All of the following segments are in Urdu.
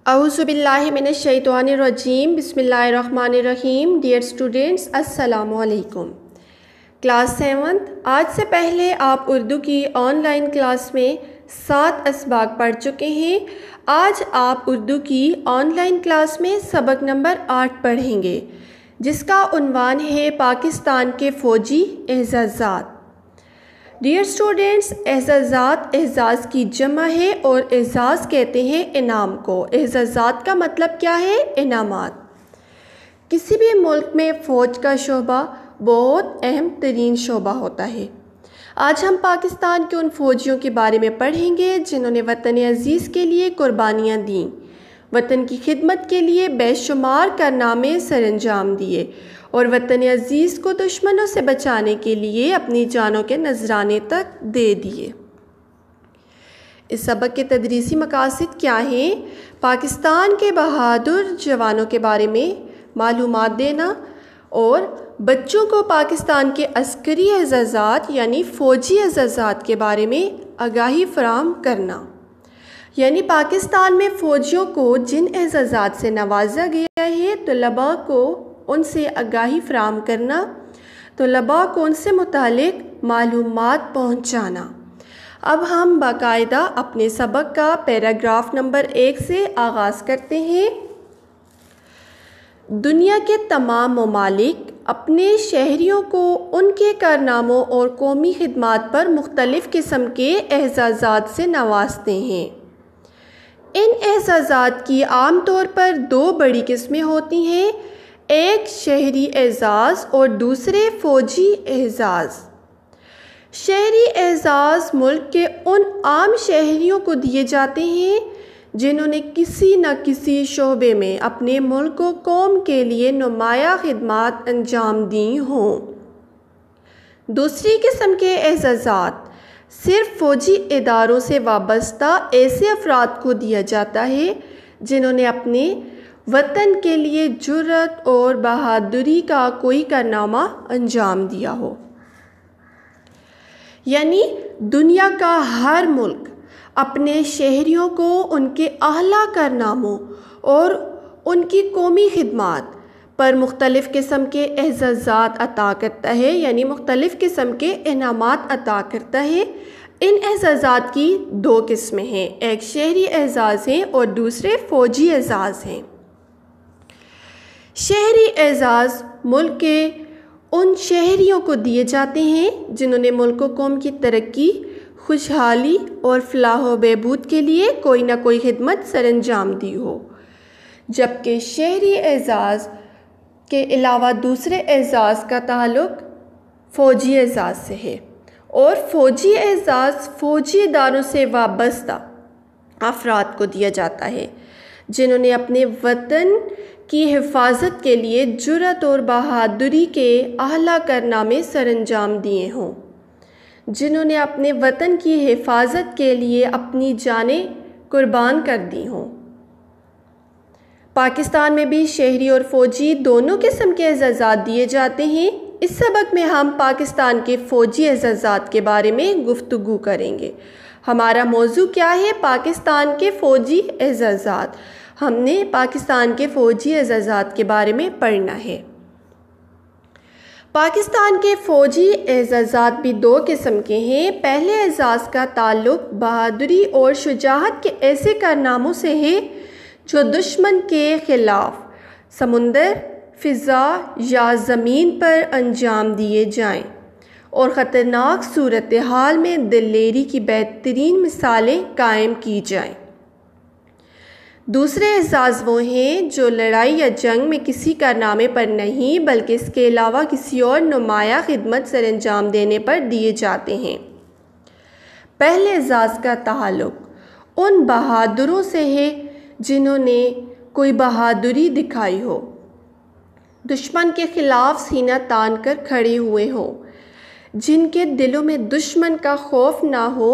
اعوذ باللہ من الشیطان الرجیم بسم اللہ الرحمن الرحیم. ڈیئر اسٹوڈینٹس، السلام علیکم. کلاس 7 آج سے پہلے آپ اردو کی آن لائن کلاس میں 7 اسباق پڑھ چکے ہیں. آج آپ اردو کی آن لائن کلاس میں سبق نمبر 8 پڑھیں گے، جس کا عنوان ہے پاکستان کے فوجی اعزازات. ڈیئر اسٹوڈینٹس، اعزازات اعزاز کی جمع ہے اور اعزاز کہتے ہیں انعام کو. اعزازات کا مطلب کیا ہے؟ انعامات. کسی بھی ملک میں فوج کا شعبہ بہت اہم ترین شعبہ ہوتا ہے. آج ہم پاکستان کے ان فوجیوں کے بارے میں پڑھیں گے جنہوں نے وطن عزیز کے لیے قربانیاں دیں، وطن کی خدمت کے لیے بے شمار کارنامے سر انجام دیے اور وطن عزیز کو دشمنوں سے بچانے کے لیے اپنی جانوں کے نذرانے تک دے دیے. اس سبق کے تدریسی مقاصد کیا ہیں؟ پاکستان کے بہادر جوانوں کے بارے میں معلومات دینا اور بچوں کو پاکستان کے عسکری اعزازات یعنی فوجی اعزازات کے بارے میں آگاہی فراہم کرنا. یعنی پاکستان میں فوجیوں کو جن اعزازات سے نوازا گیا ہے، طلباء کو ان سے آگاہی فراہم کرنا، طلباء کو ان سے متعلق معلومات پہنچانا. اب ہم باقاعدہ اپنے سبق کا پیراگراف نمبر 1 سے آغاز کرتے ہیں. دنیا کے تمام ممالک اپنے شہریوں کو ان کے کارناموں اور قومی خدمات پر مختلف قسم کے اعزازات سے نوازتے ہیں. ان اعزازات کی عام طور پر 2 بڑی قسمیں ہوتی ہیں، ایک شہری اعزاز اور دوسرے فوجی اعزاز. شہری اعزاز ملک کے ان عام شہریوں کو دیے جاتے ہیں جنہوں نے کسی نہ کسی شعبے میں اپنے ملک و قوم کے لیے نمایاں خدمات انجام دی ہوں. دوسری قسم کے اعزازات صرف فوجی اداروں سے وابستہ ایسے افراد کو دیا جاتا ہے جنہوں نے اپنے وطن کے لیے جرأت اور بہادری کا کوئی کارنامہ انجام دیا ہو. یعنی دنیا کا ہر ملک اپنے شہریوں کو ان کے اعلیٰ کارناموں اور ان کی قومی خدمات پر مختلف قسم کے اعزازات عطا کرتا ہے، یعنی مختلف قسم کے انعامات عطا کرتا ہے. ان اعزازات کی 2 قسمیں ہیں، ایک شہری اعزاز ہیں اور دوسرے فوجی اعزاز ہیں. شہری اعزاز ملک کے ان شہریوں کو دیے جاتے ہیں جنہوں نے ملک و قوم کی ترقی، خوشحالی اور فلاح و بہبود کے لیے کوئی نہ کوئی خدمت سر انجام دی ہو. جبکہ شہری اعزاز کے علاوہ دوسرے اعزاز کا تعلق فوجی اعزاز سے ہے اور فوجی اعزاز فوجی اداروں سے وابستہ افراد کو دیا جاتا ہے جنہوں نے اپنے وطن کی حفاظت کے لیے جرأت اور بہادری کے اعلیٰ کارنامے سر انجام دیے ہوں، جنہوں نے اپنے وطن کی حفاظت کے لیے اپنی جانیں قربان کر دی ہوں. پاکستان میں بھی شہری اور فوجی دونوں قسم کے اعزازات دیے جاتے ہیں. اس سبق میں ہم پاکستان کے فوجی اعزازات کے بارے میں گفتگو کریں گے. ہمارا موضوع کیا ہے؟ پاکستان کے فوجی اعزازات. ہم نے پاکستان کے فوجی اعزازات کے بارے میں پڑھنا ہے. پاکستان کے فوجی اعزازات بھی 2 قسم کے ہیں. پہلے اعزاز کا تعلق بہادری اور شجاعت کے ایسے کارناموں سے ہے جو دشمن کے خلاف سمندر، فضا یا زمین پر انجام دیے جائیں اور خطرناک صورتحال میں دلیری کی بہترین مثالیں قائم کی جائیں. دوسرے اعزاز وہ ہیں جو لڑائی یا جنگ میں کسی کارنامے پر نہیں بلکہ اس کے علاوہ کسی اور نمایاں خدمت سر انجام دینے پر دیے جاتے ہیں. پہلے اعزاز کا تعلق ان بہادروں سے ہے جنہوں نے کوئی بہادری دکھائی ہو، دشمن کے خلاف سینہ تان کر کھڑے ہوئے ہوں، جن کے دلوں میں دشمن کا خوف نہ ہو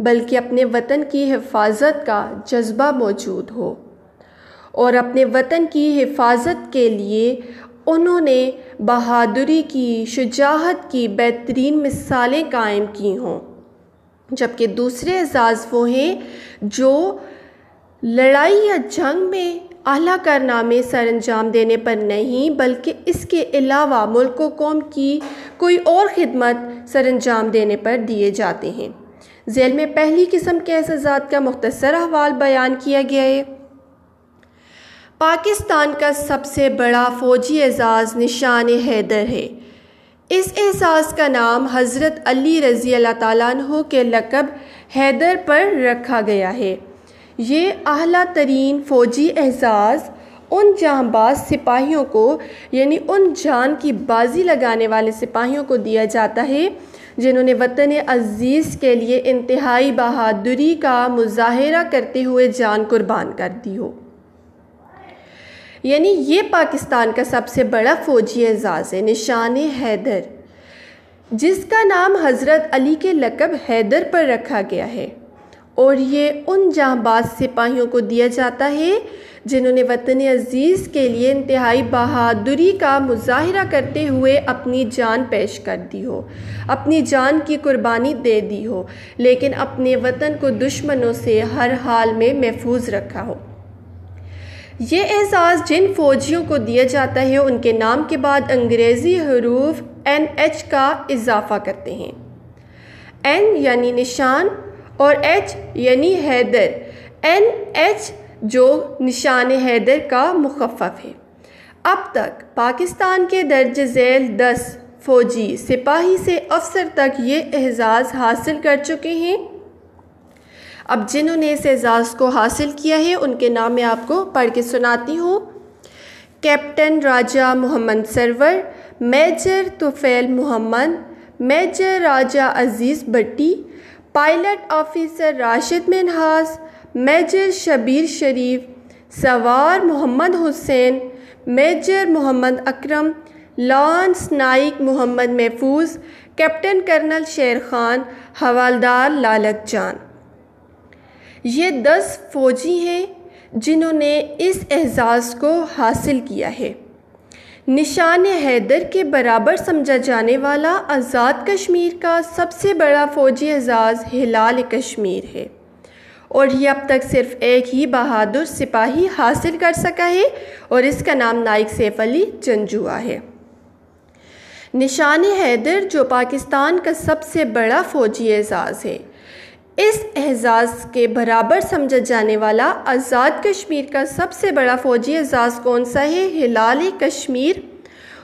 بلکہ اپنے وطن کی حفاظت کا جذبہ موجود ہو، اور اپنے وطن کی حفاظت کے لیے انہوں نے بہادری کی، شجاعت کی بہترین مثالیں قائم کی ہوں. جبکہ دوسرے اعزاز وہ ہیں جو لڑائی یا جنگ میں اعلیٰ کارنامے سر انجام دینے پر نہیں بلکہ اس کے علاوہ ملک و قوم کی کوئی اور خدمت سر انجام دینے پر دیے جاتے ہیں۔ ذیل میں پہلی قسم کے اعزازات کا مختصر احوال بیان کیا گیا ہے۔ پاکستان کا سب سے بڑا فوجی اعزاز نشان حیدر ہے۔ اس اعزاز کا نام حضرت علی رضی اللہ تعالیٰ عنہ کے لقب حیدر پر رکھا گیا ہے۔ یہ اعلیٰ ترین فوجی اعزاز ان جاں باز سپاہیوں کو یعنی ان جان کی بازی لگانے والے سپاہیوں کو دیا جاتا ہے جنہوں نے وطن عزیز کے لیے انتہائی بہادری کا مظاہرہ کرتے ہوئے جان قربان کر دی ہو۔ یعنی یہ پاکستان کا سب سے بڑا فوجی اعزاز ہے، نشان حیدر، جس کا نام حضرت علی کے لقب حیدر پر رکھا گیا ہے، اور یہ ان جاں باز سپاہیوں کو دیا جاتا ہے جنہوں نے وطن عزیز کے لیے انتہائی بہادری کا مظاہرہ کرتے ہوئے اپنی جان پیش کر دی ہو، اپنی جان کی قربانی دے دی ہو، لیکن اپنے وطن کو دشمنوں سے ہر حال میں محفوظ رکھا ہو۔ یہ اعزاز جن فوجیوں کو دیا جاتا ہے ان کے نام کے بعد انگریزی حروف NH کا اضافہ کرتے ہیں۔ N یعنی نشان اور H یعنی حیدر، NH جو نشان حیدر کا مخفف ہے۔ اب تک پاکستان کے درج ذیل 10 فوجی سپاہی سے افسر تک یہ اعزاز حاصل کر چکے ہیں۔ اب جنہوں نے اس اعزاز کو حاصل کیا ہے ان کے نام میں آپ کو پڑھ کے سناتی ہوں۔ Captain Raja Muhammad Sarwar, major Tufail Muhammad, major Raja Aziz Bhatti, pilot officer Rashid Minhas, major Shabbir Sharif, سوار Muhammad Hussain, major Muhammad Akram, lance naik Muhammad Mahfuz, captain colonel Sher Khan, حوالدار لالک جان۔ یہ 10 فوجی ہیں جنہوں نے اس اعزاز کو حاصل کیا ہے۔ نشان حیدر کے برابر سمجھا جانے والا آزاد کشمیر کا سب سے بڑا فوجی اعزاز ہلال کشمیر ہے، اور یہ اب تک صرف ایک ہی بہادر سپاہی حاصل کر سکا ہے اور اس کا نام نائک سیف علی جنجوعہ ہے۔ نشان حیدر جو پاکستان کا سب سے بڑا فوجی اعزاز ہے، اس اعزاز کے برابر سمجھا جانے والا آزاد کشمیر کا سب سے بڑا فوجی اعزاز کون سا ہے؟ ہلال کشمیر،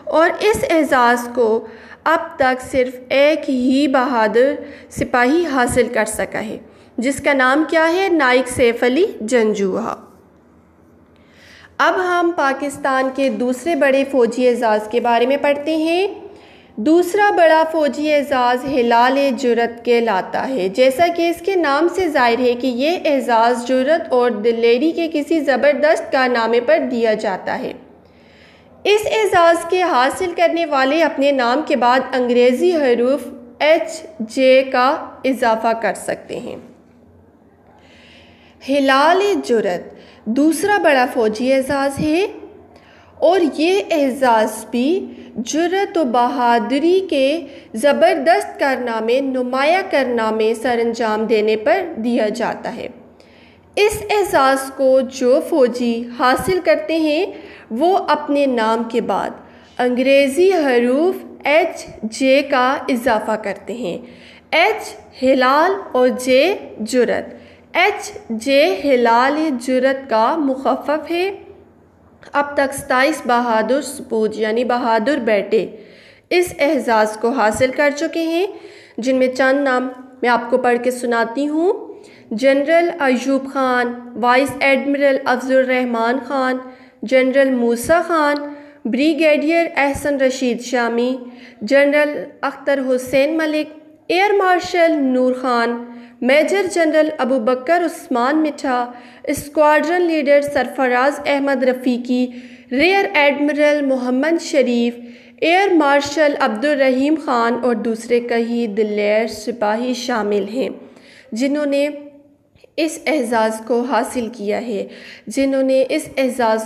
اور اس اعزاز کو اب تک صرف ایک ہی بہادر سپاہی حاصل کر سکا ہے جس کا نام کیا ہے؟ نائک سیف علی جنجوعہ۔ اب ہم پاکستان کے دوسرے بڑے فوجی اعزاز کے بارے میں پڑھتے ہیں۔ دوسرا بڑا فوجی اعزاز ہلال جرأت کہلاتا ہے۔ جیسا کہ اس کے نام سے ظاہر ہے کہ یہ اعزاز جرأت اور دلیری کے کسی زبردست کارنامے پر دیا جاتا ہے۔ اس اعزاز کے حاصل کرنے والے اپنے نام کے بعد انگریزی حروف HJ کا اضافہ کر سکتے ہیں۔ ہلال جرأت دوسرا بڑا فوجی اعزاز ہے، اور یہ اعزاز بھی جرأت و بہادری کے زبردست کارنامے نمایاں کارنامے سر انجام دینے پر دیا جاتا ہے۔ اس اعزاز کو جو فوجی حاصل کرتے ہیں وہ اپنے نام کے بعد انگریزی حروف HJ کا اضافہ کرتے ہیں۔ H ہلال اور J جرأت۔ HJ ہلال جرأت کا مخفف ہے۔ اب تک 27 بہادر سپوت یعنی بہادر بیٹے اس اعزاز کو حاصل کر چکے ہیں، جن میں چند نام میں آپ کو پڑھ کے سناتی ہوں۔ General Ayub Khan, vice admiral Afzal ur-Rahman Khan, general Musa Khan, brigadier Ahsan Rashid Shami, general Akhtar Hussain Malik, air marshal Nur Khan, major general Abubakar Usman Mitha, squadron leader Sarfaraz Ahmed Rafiqui, rear admiral Muhammad Sharif, air marshal Abdur-Rahim Khan اور دوسرے کئی دلیر سپاہی شامل ہیں جنہوں نے اس اعزاز کو حاصل کیا ہے۔ جنہوں نے اس اعزاز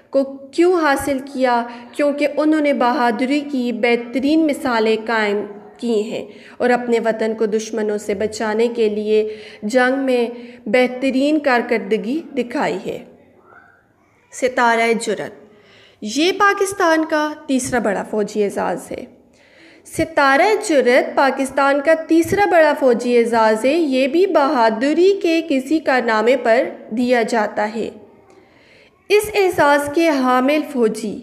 کو کیوں حاصل کیا؟ کیونکہ انہوں نے بہادری کی بہترین مثالیں قائم کی ہیں اور اپنے وطن کو دشمنوں سے بچانے کے لیے جنگ میں بہترین کارکردگی دکھائی ہے۔ ستارہ جرأت یہ پاکستان کا تیسرا بڑا فوجی اعزاز ہے۔ ستارہ جرأت پاکستان کا تیسرا بڑا فوجی اعزاز ہے۔ یہ بھی بہادری کے کسی کارنامے پر دیا جاتا ہے۔ اس اعزاز کے حامل فوجی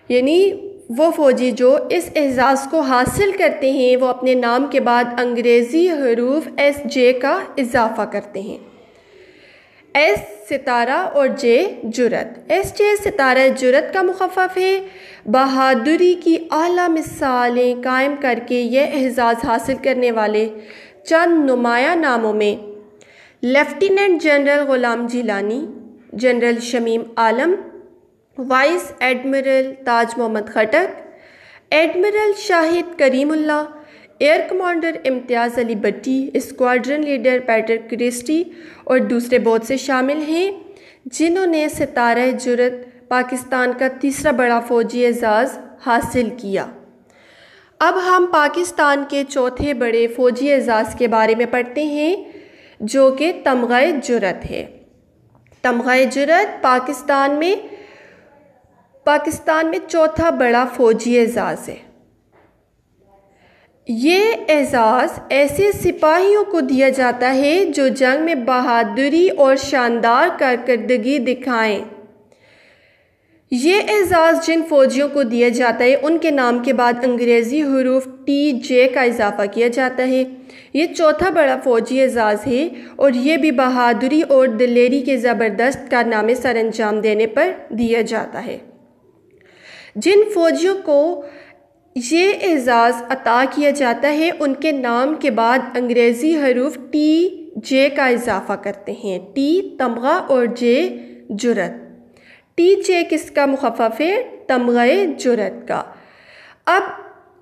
یعنی وہ فوجی جو اس اعزاز کو حاصل کرتے ہیں وہ اپنے نام کے بعد انگریزی حروف SJ کا اضافہ کرتے ہیں۔ S ستارہ اور J جرأت۔ SJ ستارہ جرأت کا مخفف ہے۔ بہادری کی اعلیٰ مثالیں قائم کر کے یہ اعزاز حاصل کرنے والے چند نمایاں ناموں میں lieutenant general Ghulam Jilani, general Shamim عالم، vice admiral Taj Muhammad Khattak, admiral شاہد کریم اللہ، ایئر کمانڈر امتیاز علی بٹی، اسکواڈرن لیڈر پیٹر کرسٹی اور دوسرے بہت سے شامل ہیں جنہوں نے ستارہ جرأت پاکستان کا تیسرا بڑا فوجی اعزاز حاصل کیا۔ اب ہم پاکستان کے چوتھے بڑے فوجی اعزاز کے بارے میں پڑھتے ہیں جو کہ تمغہ جرأت ہے۔ تمغہ جرأت پاکستان میں چوتھا بڑا فوجی اعزاز ہے۔ یہ اعزاز ایسے سپاہیوں کو دیا جاتا ہے جو جنگ میں بہادری اور شاندار کارکردگی دکھائیں۔ یہ اعزاز جن فوجیوں کو دیا جاتا ہے ان کے نام کے بعد انگریزی حروف TJ کا اضافہ کیا جاتا ہے۔ یہ چوتھا بڑا فوجی اعزاز ہے اور یہ بھی بہادری اور دلیری کے زبردست کارنامے سر انجام دینے پر دیا جاتا ہے۔ جن فوجیوں کو یہ اعزاز عطا کیا جاتا ہے ان کے نام کے بعد انگریزی حروف TJ کا اضافہ کرتے ہیں۔ T تمغہ اور J جرأت۔ TJ کس کا مخفف ہے؟ تمغہ جرأت کا۔ اب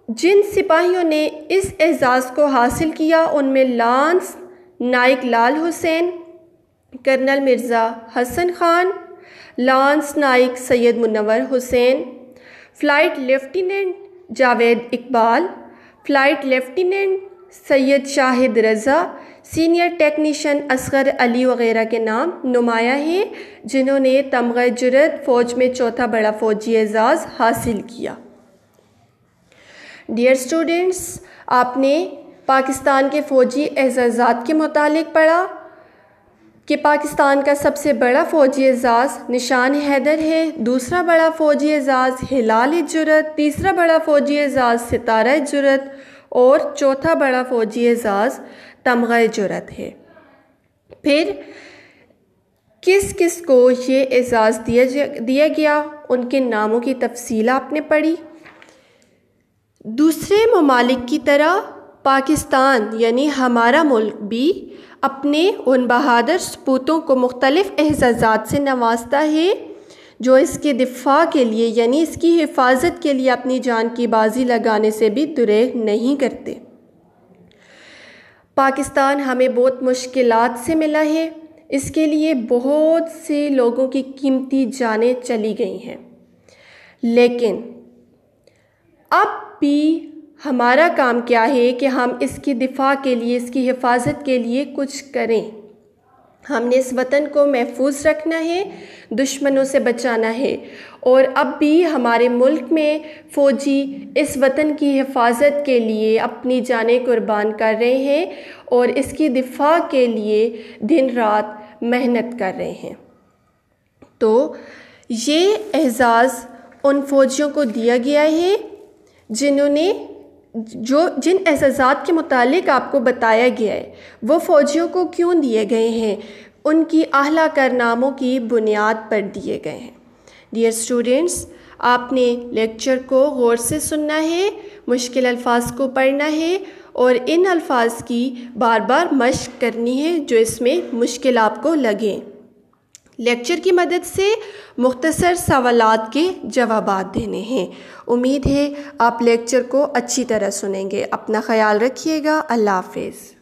جن سپاہیوں نے اس اعزاز کو حاصل کیا ان میں lance naik Lal Hussain, colonel Mirza Hassan Khan, lance naik Syed Munawar Hussain, flight lieutenant Javed Iqbal, flight lieutenant Syed Shahid Raza, senior technician Asghar Ali وغیرہ کے نام نمایاں ہیں جنہوں نے تمغہ جرأت فوج میں چوتھا بڑا فوجی اعزاز حاصل کیا۔ ڈیئر اسٹوڈنٹس، آپ نے پاکستان کے فوجی اعزازات کے متعلق پڑھا کہ پاکستان کا سب سے بڑا فوجی اعزاز نشان حیدر ہے، دوسرا بڑا فوجی اعزاز ہلال جرأت، تیسرا بڑا فوجی اعزاز ستارہ جرأت اور چوتھا بڑا فوجی اعزاز تمغہ جرأت ہے۔ پھر کس کس کو یہ اعزاز دیا گیا ان کے ناموں کی تفصیل آپ نے پڑھی۔ دوسرے ممالک کی طرح پاکستان یعنی ہمارا ملک بھی اپنے ان بہادر سپوتوں کو مختلف اعزازات سے نوازتا ہے جو اس کے دفاع کے لیے یعنی اس کی حفاظت کے لیے اپنی جان کی بازی لگانے سے بھی دریغ نہیں کرتے۔ پاکستان ہمیں بہت مشکلات سے ملا ہے، اس کے لیے بہت سے لوگوں کی قیمتی جانیں چلی گئی ہیں، لیکن اب بھی ہمارا کام کیا ہے کہ ہم اس کی دفاع کے لیے اس کی حفاظت کے لیے کچھ کریں۔ ہم نے اس وطن کو محفوظ رکھنا ہے، دشمنوں سے بچانا ہے، اور اب بھی ہمارے ملک میں فوجی اس وطن کی حفاظت کے لیے اپنی جانیں قربان کر رہے ہیں اور اس کی دفاع کے لیے دن رات محنت کر رہے ہیں۔ تو یہ اعزاز ان فوجیوں کو دیا گیا ہے جن اعزازات کے متعلق آپ کو بتایا گیا ہے۔ وہ فوجیوں کو کیوں دیے گئے ہیں؟ ان کی اعلیٰ کارناموں کی بنیاد پر دیے گئے ہیں۔ ڈیئر اسٹوڈنٹس، آپ نے لیکچر کو غور سے سننا ہے، مشکل الفاظ کو پڑھنا ہے اور ان الفاظ کی بار بار مشق کرنی ہے جو اس میں مشکل آپ کو لگیں۔ لیکچر کی مدد سے مختصر سوالات کے جوابات دینے ہیں۔ امید ہے آپ لیکچر کو اچھی طرح سنیں گے۔ اپنا خیال رکھیے گا۔ اللہ حافظ۔